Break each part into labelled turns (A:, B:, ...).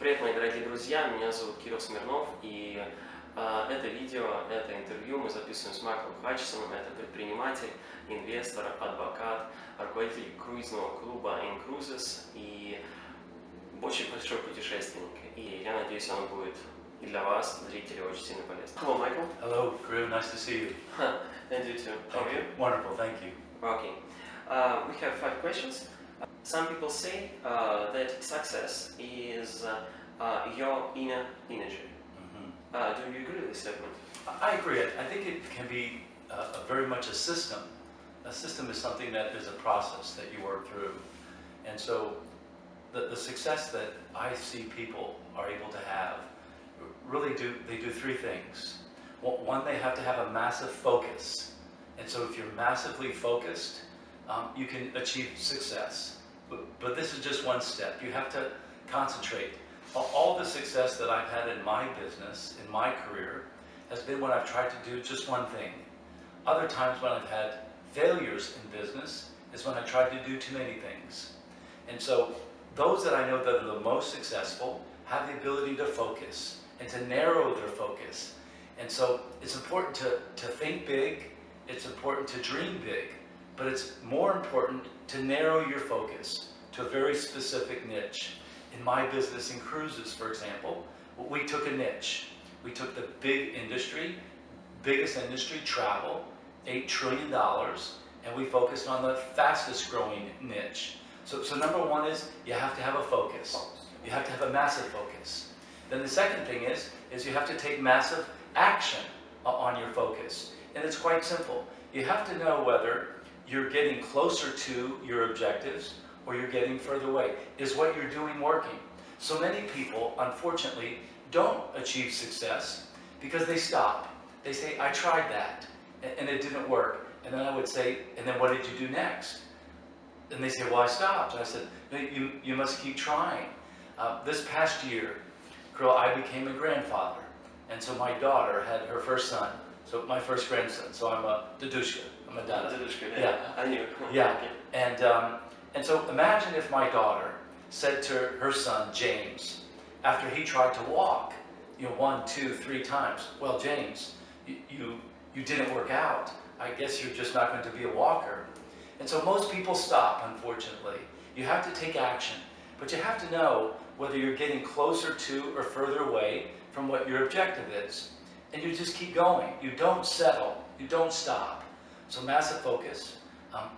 A: Привет, мои дорогие друзья, меня зовут Кирилл Смирнов, и это видео, это интервью мы записываем с Майклом Хатчисоном. Это предприниматель, инвестор, адвокат, руководитель круизного клуба INCRUISES и очень большой путешественник. И я надеюсь, он будет и для вас, зрителей, очень сильно полезен. Hello, Michael.
B: Hello, Kirill. Nice to see you.
A: And you too. How are you?
B: Wonderful, thank you.
A: Okay. We have 5 questions. Some people say that success is your inner energy. Do you agree with this statement?
B: I agree. I think it can be very much a system. A system is something that is a process that you work through. And so the success that I see people are able to have really do 3 things. One, they have to have a massive focus. And so if you're massively focused, you can achieve success. But this is just one step. You have to concentrate. All the success that I've had in my business, in my career, has been when I've tried to do just one thing. Other times when I've had failures in business is when I tried to do too many things. And so those that I know that are the most successful have the ability to focus and to narrow their focus. And so it's important to think big, it's important to dream big, but it's more important to narrow your focus to a very specific niche. In my business in cruises, for example, we took a niche. We took the big industry, biggest industry, travel, $8 trillion, and we focused on the fastest growing niche. So number one is you have to have a focus. You have to have a massive focus. Then the second thing is you have to take massive action on your focus. And it's quite simple. You have to know whether you're getting closer to your objectives or you're getting further away. Is what you're doing working? So many people, unfortunately, don't achieve success because they stop. They say, I tried that and it didn't work. And then I would say, and then what did you do next? And they say, well, I stopped. And I said, no, you must keep trying. This past year, girl, I became a grandfather. And so my daughter had her first son. So my first grandson. So I'm a dedushka. I'm a dada.
A: Yeah, I knew.
B: Yeah. And so imagine if my daughter said to her son, James, after he tried to walk, 1, 2, 3 times, well, James, you didn't work out. I guess you're just not going to be a walker. And so most people stop, unfortunately. You have to take action, but you have to know whether you're getting closer to or further away from what your objective is. And you just keep going. You don't settle. You don't stop. So massive focus,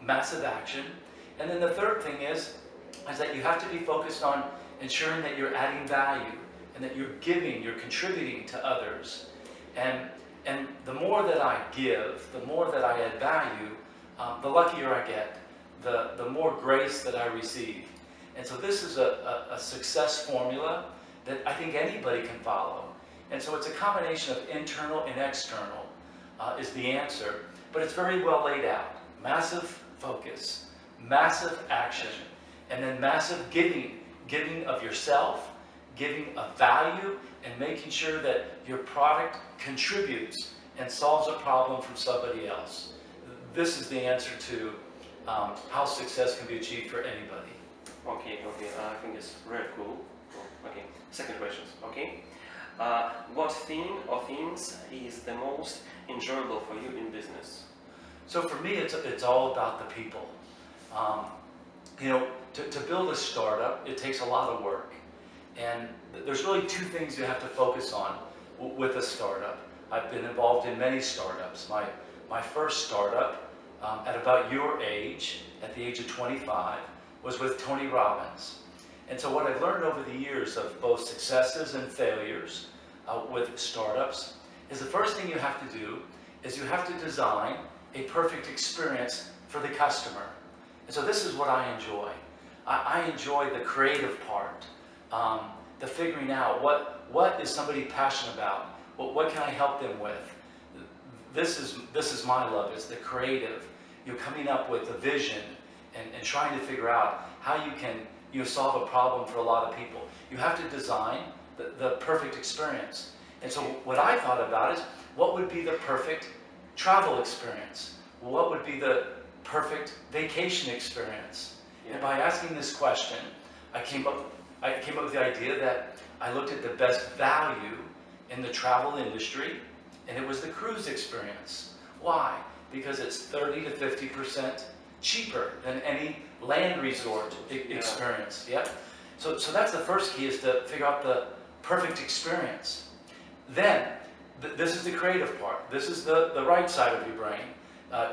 B: massive action. And then the third thing is that you have to be focused on ensuring that you're adding value and that you're giving, you're contributing to others. And the more that I give, the more that I add value, the luckier I get, the more grace that I receive. And so this is a success formula that I think anybody can follow. And so it's a combination of internal and external is the answer, but it's very well laid out. Massive focus, massive action, and then massive giving of yourself, giving of value, and making sure that your product contributes and solves a problem from somebody else. This is the answer to how success can be achieved for anybody.
A: Okay, I think it's very cool. Okay, second question, okay? What thing or things is the most enjoyable for you in business?
B: So for me, it's all about the people. To build a startup, it takes a lot of work. And there's really 2 things you have to focus on with a startup. I've been involved in many startups. My first startup, at about your age, at the age of 25, was with Tony Robbins. And so what I've learned over the years of both successes and failures with startups is the first thing you have to do is you have to design a perfect experience for the customer. And so this is what I enjoy. I enjoy the creative part, the figuring out what is somebody passionate about, what can I help them with. This is my love, is the creative. You're coming up with a vision and trying to figure out how you can solve a problem for a lot of people. You have to design the perfect experience. And so what I thought about is, what would be the perfect travel experience? What would be the perfect vacation experience? Yeah. And by asking this question, I came up I came up with the idea that I looked at the best value in the travel industry, and it was the cruise experience. Why? Because it's 30 to 50% cheaper than any land resort experience. Yep. So that's the first key, is to figure out the perfect experience. Then, this is the creative part. This is the right side of your brain.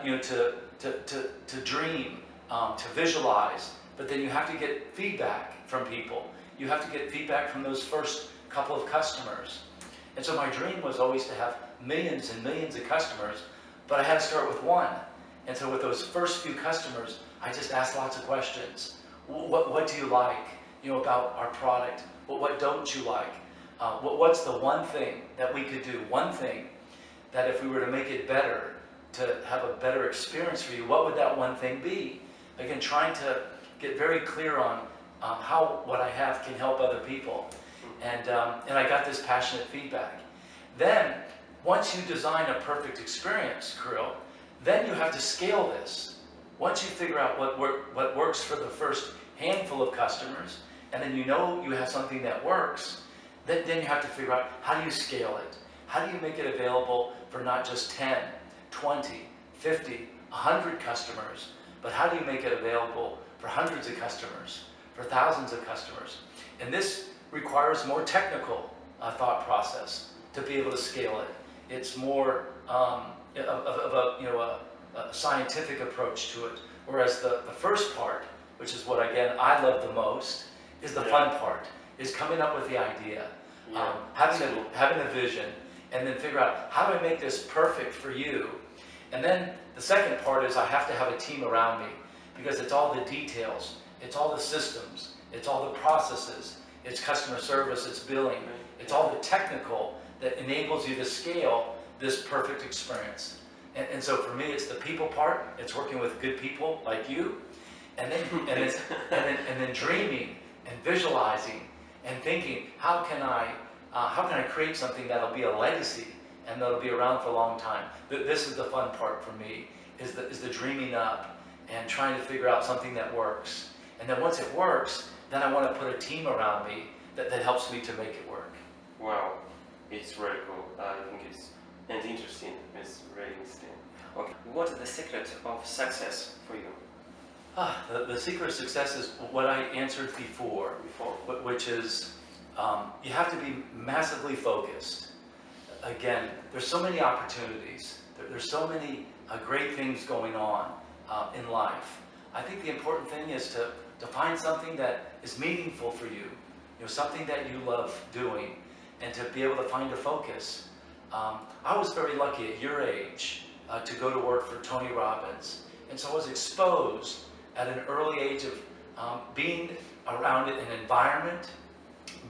B: You know, to dream, to visualize, but then you have to get feedback from people. You have to get feedback from those first couple of customers. And so my dream was always to have millions and millions of customers, but I had to start with one. And so with those first few customers, I just asked lots of questions. What do you like, you know, about our product? What don't you like? What's the one thing that we could do? One thing that if we were to make it better, to have a better experience for you, what would that one thing be? Again, trying to get very clear on how what I have can help other people. And I got this passionate feedback. Then, once you design a perfect experience, Kirill, then you have to scale this. Once you figure out what works for the first handful of customers, and then you know you have something that works, then you have to figure out, how do you scale it? How do you make it available for not just 10, 20, 50, 100 customers, but how do you make it available for hundreds of customers, for thousands of customers? And this requires more technical thought process to be able to scale it. It's more of a scientific approach to it. Whereas the first part, which is what, again, I love the most, is the fun part, is coming up with the idea, having a vision, and then figure out, how do I make this perfect for you? And then the second part is, I have to have a team around me, because it's all the details, it's all the systems, it's all the processes, it's customer service, it's billing, it's all the technical that enables you to scale this perfect experience. And so for me, it's the people part. It's working with good people like you, and then dreaming and visualizing and thinking, how can I create something that'll be a legacy and that'll be around for a long time? This is the fun part for me, is the dreaming up and trying to figure out something that works. And then once it works, then I want to put a team around me that helps me to make it work.
A: Wow, it's very cool. I think it's interesting. It's very interesting. Okay, what is the secret of success for you?
B: The secret of success is what I answered before. Which is, you have to be massively focused. Again, there's so many opportunities. There's so many great things going on in life. I think the important thing is to find something that is meaningful for you. You know, something that you love doing, and to be able to find a focus. I was very lucky at your age to go to work for Tony Robbins, and so I was exposed at an early age of being around an environment,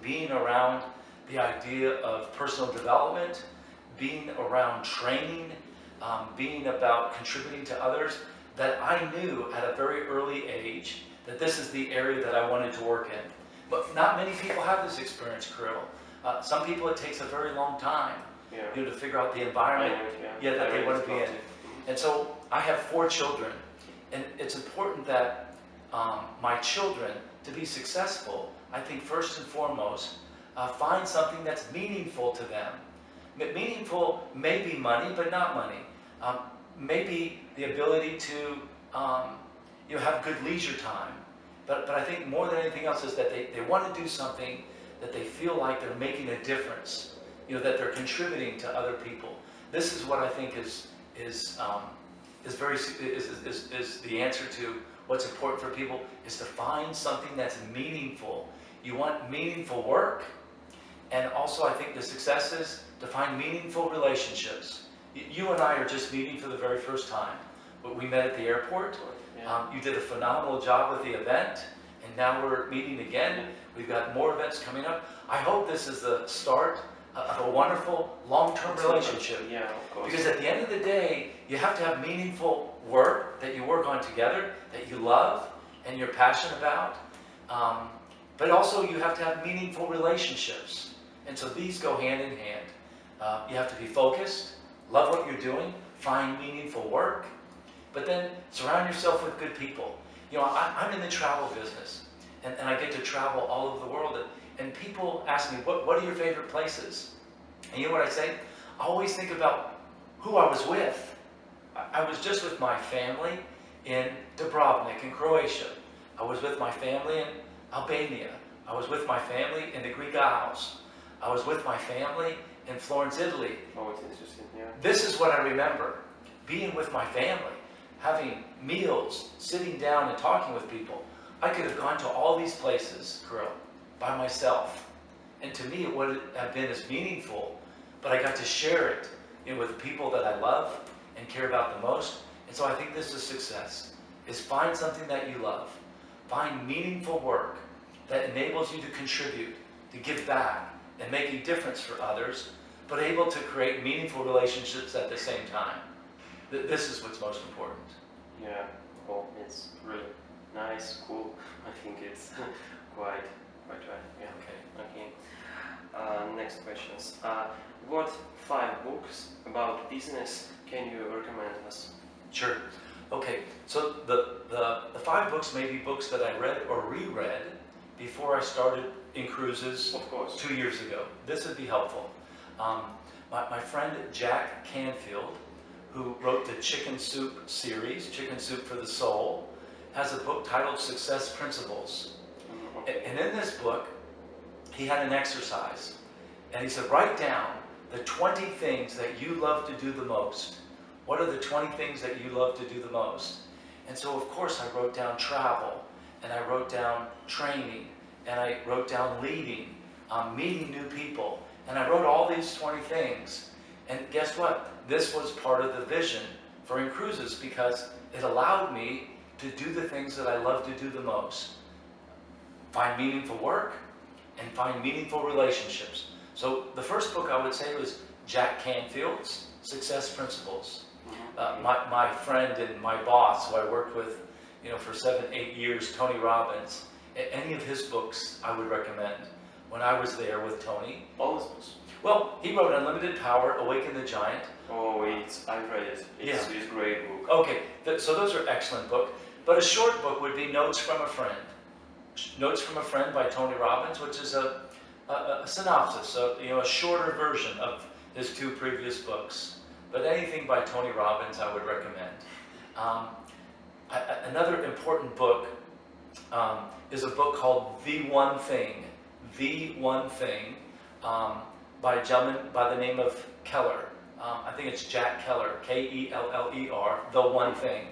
B: being around the idea of personal development, being around training, being about contributing to others, that I knew at a very early age that this is the area that I wanted to work in. But not many people have this experience, Kirill. Some people, it takes a very long time, you know, to figure out the environment that they want to be in. And so I have 4 children, and it's important that my children, to be successful, I think first and foremost, find something that's meaningful to them. Meaningful may be money, but not money. Maybe the ability to have good leisure time. But I think more than anything else is that they want to do something that they feel like they're making a difference, you know, that they're contributing to other people. This is what I think is the answer to what's important for people, is to find something that's meaningful. You want meaningful work, and also I think the success is to find meaningful relationships. You and I are just meeting for the very first time, but we met at the airport. You did a phenomenal job with the event, and now we're meeting again. We've got more events coming up. I hope this is the start of a wonderful long-term relationship.
A: Yeah, of course.
B: Because at the end of the day, you have to have meaningful work that you work on together, that you love and you're passionate about. But also you have to have meaningful relationships. And so these go hand in hand. You have to be focused, love what you're doing, find meaningful work, but then surround yourself with good people. You know, I'm in the travel business, and I get to travel all over the world. And people ask me, what are your favorite places? And you know what I say? I always think about who I was with. I was just with my family in Dubrovnik in Croatia. I was with my family in Albania. I was with my family in the Greek Isles. I was with my family in Florence, Italy.
A: Oh, it's interesting, yeah.
B: This is what I remember. Being with my family, having meals, sitting down and talking with people. I could have gone to all these places, Kirill, by myself. And to me, it wouldn't have been as meaningful, but I got to share it, you know, with people that I love and care about the most. And so I think this is success, is find something that you love. Find meaningful work that enables you to contribute, to give back, and make a difference for others, but able to create meaningful relationships at the same time. This is what's most important.
A: Yeah, well, it's really nice, cool. I think it's quite right. Yeah. Okay. Next questions. What 5 books about business can you recommend us?
B: Sure. Okay. So the 5 books may be books that I read or reread before I started INCRUISES
A: Of course.
B: 2 years ago. This would be helpful. My friend Jack Canfield, who wrote the Chicken Soup series, Chicken Soup for the Soul, has a book titled Success Principles.
A: Okay.
B: And in this book, he had an exercise. And he said, write down the 20 things that you love to do the most. What are the 20 things that you love to do the most? And so, of course, I wrote down travel, and I wrote down training, and I wrote down leading, meeting new people, and I wrote all these 20 things. And guess what? This was part of the vision for INCRUISES because it allowed me to do the things that I love to do the most. Find meaningful work and find meaningful relationships. So the first book I would say was Jack Canfield's Success Principles. My friend and my boss, who I worked with, you know, for 7-8 years, Tony Robbins. Any of his books I would recommend. When I was there with Tony.
A: All his books?
B: Well, he wrote Unlimited Power, Awaken the Giant.
A: Oh, I've read it. It's a great book.
B: Okay, so those are excellent books. But a short book would be Notes from a Friend. Notes from a Friend by Tony Robbins, which is a synopsis, a shorter version of his 2 previous books. But anything by Tony Robbins I would recommend. Another important book is a book called The One Thing. The One Thing, by a gentleman by the name of Keller. I think it's Jack Keller, K-E-L-L-E-R, The One Thing.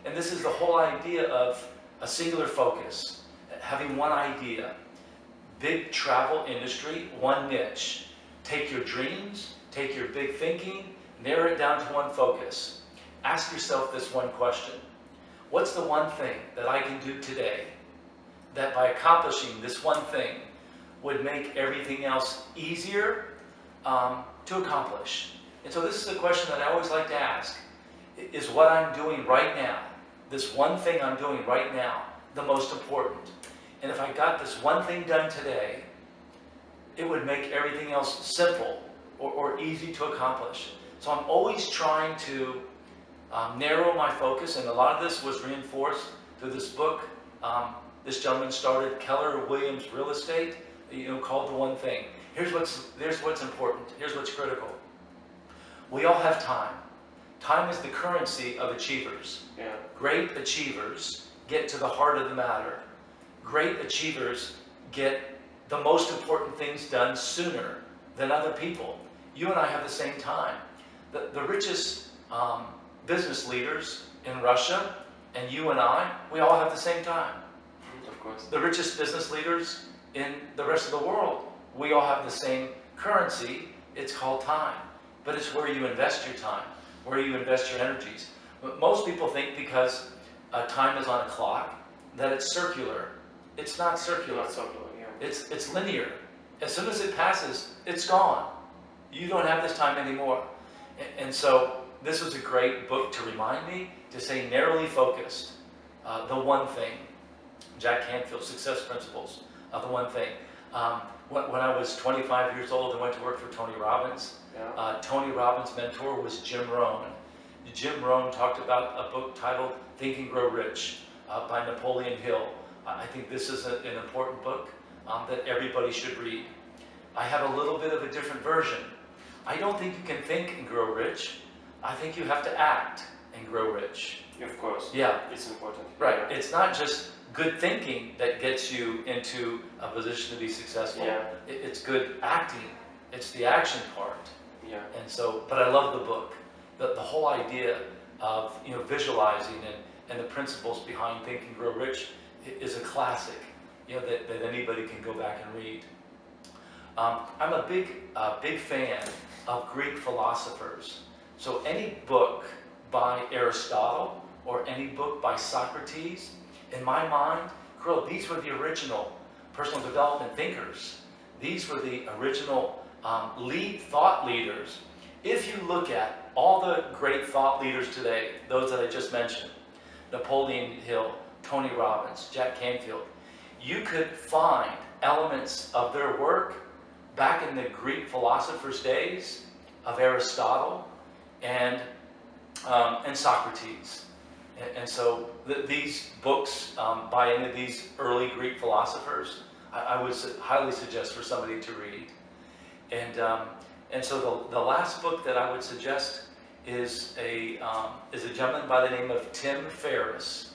B: And this is the whole idea of a singular focus, having one idea. Big travel industry, one niche. Take your dreams, take your big thinking, narrow it down to one focus. Ask yourself this one question. What's the one thing that I can do today that by accomplishing this one thing would make everything else easier to accomplish? And so this is a question that I always like to ask. Is what I'm doing right now, this one thing I'm doing right now, the most important? And if I got this one thing done today, it would make everything else simple or easy to accomplish. So I'm always trying to narrow my focus, and a lot of this was reinforced through this book. This gentleman started Keller Williams Real Estate, called The One Thing. Here's what's important. Here's what's critical. We all have time. Time is the currency of achievers.
A: Yeah.
B: Great achievers get to the heart of the matter. Great achievers get the most important things done sooner than other people. You and I have the same time. The richest business leaders in Russia and you and I, we all have the same time.
A: Of course.
B: The richest business leaders in the rest of the world, we all have the same currency. It's called time. But it's where you invest your time, where you invest your energies. But most people think because time is on a clock that it's circular. It's not circular.
A: Not circular, yeah.
B: It's linear. As soon as it passes, it's gone. You don't have this time anymore. And so this was a great book to remind me to stay narrowly focused. The One Thing. Jack Canfield, Success Principles of The One Thing. When I was 25 years old, I went to work for Tony Robbins.
A: Yeah.
B: Tony Robbins' mentor was Jim Rohn. Jim Rohn talked about a book titled Think and Grow Rich by Napoleon Hill. I think this is an important book that everybody should read. I have a little bit of a different version. I don't think you can think and grow rich. I think you have to act and grow rich.
A: Of course.
B: Yeah.
A: It's important.
B: Right.
A: Yeah.
B: It's not just good thinking that gets you into a position to be successful.
A: Yeah.
B: It's good acting. It's the action part.
A: Yeah.
B: And so, but I love the book. The whole idea of, you know, visualizing and the principles behind Think and Grow Rich is a classic, you know, that anybody can go back and read. I'm a big fan of Greek philosophers. So any book by Aristotle or any book by Socrates, in my mind, these were the original personal development thinkers. These were the original thought leaders. If you look at all the great thought leaders today, those that I just mentioned, Napoleon Hill, Tony Robbins, Jack Canfield, you could find elements of their work back in the Greek philosophers' days of Aristotle and Socrates. And so these books by any of these early Greek philosophers, I would highly suggest for somebody to read. And so the last book that I would suggest is a gentleman by the name of Tim Ferriss.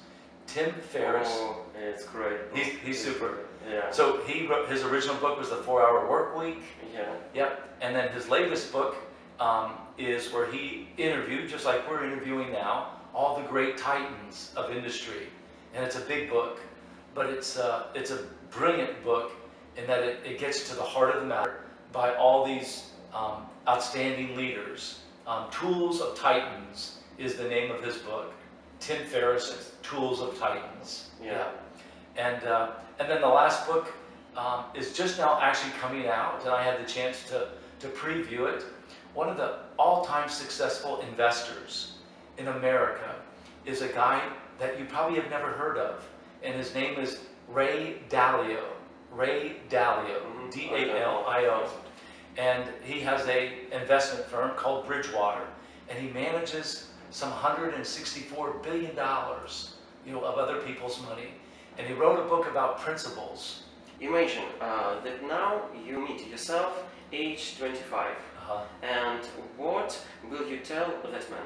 B: Tim Ferriss.
A: Oh, it's great.
B: He's super.
A: Yeah.
B: So he wrote, his original book was The 4-Hour Work Week.
A: Yeah.
B: Yep. And then his latest book is where he interviewed, just like we're interviewing now, all the great titans of industry. And it's a big book, but it's a brilliant book in that it gets to the heart of the matter by all these outstanding leaders. Tools of Titans is the name of his book. Tim Ferriss, Tools of Titans.
A: Yeah.
B: And then the last book is just now actually coming out, and I had the chance to preview it. One of the all-time successful investors in America is a guy that you probably have never heard of, and his name is Ray Dalio. Ray Dalio, D-A-L-I-O. And he has an investment firm called Bridgewater, and he manages some $164 billion, you know, of other people's money. And he wrote a book about principles.
A: Imagine that now you meet yourself, age 25, and what will you tell that man?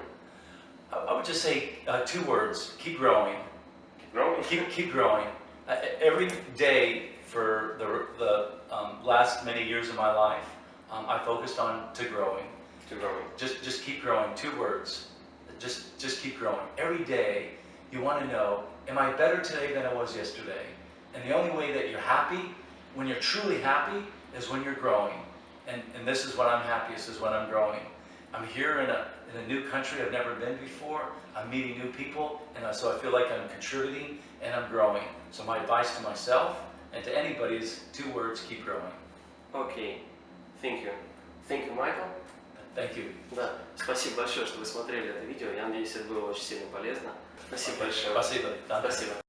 B: I would just say 2 words: keep growing.
A: Keep growing.
B: Keep growing. Every day for the last many years of my life, I focused on growing.
A: To growing.
B: Just keep growing. 2 words. Just keep growing. Every day you want to know, am I better today than I was yesterday? And the only way that you're happy, when you're truly happy, is when you're growing. And this is when I'm happiest, is when I'm growing. I'm here in a new country I've never been before. I'm meeting new people, and so I feel like I'm contributing and I'm growing. So my advice to myself and to anybody is 2 words: keep growing.
A: Okay. Thank you. Thank you, Michael.
B: Thank you.
A: Да, спасибо большое, что вы смотрели это видео. Я надеюсь, это было очень сильно полезно. Спасибо большое.
B: Спасибо.
A: Спасибо.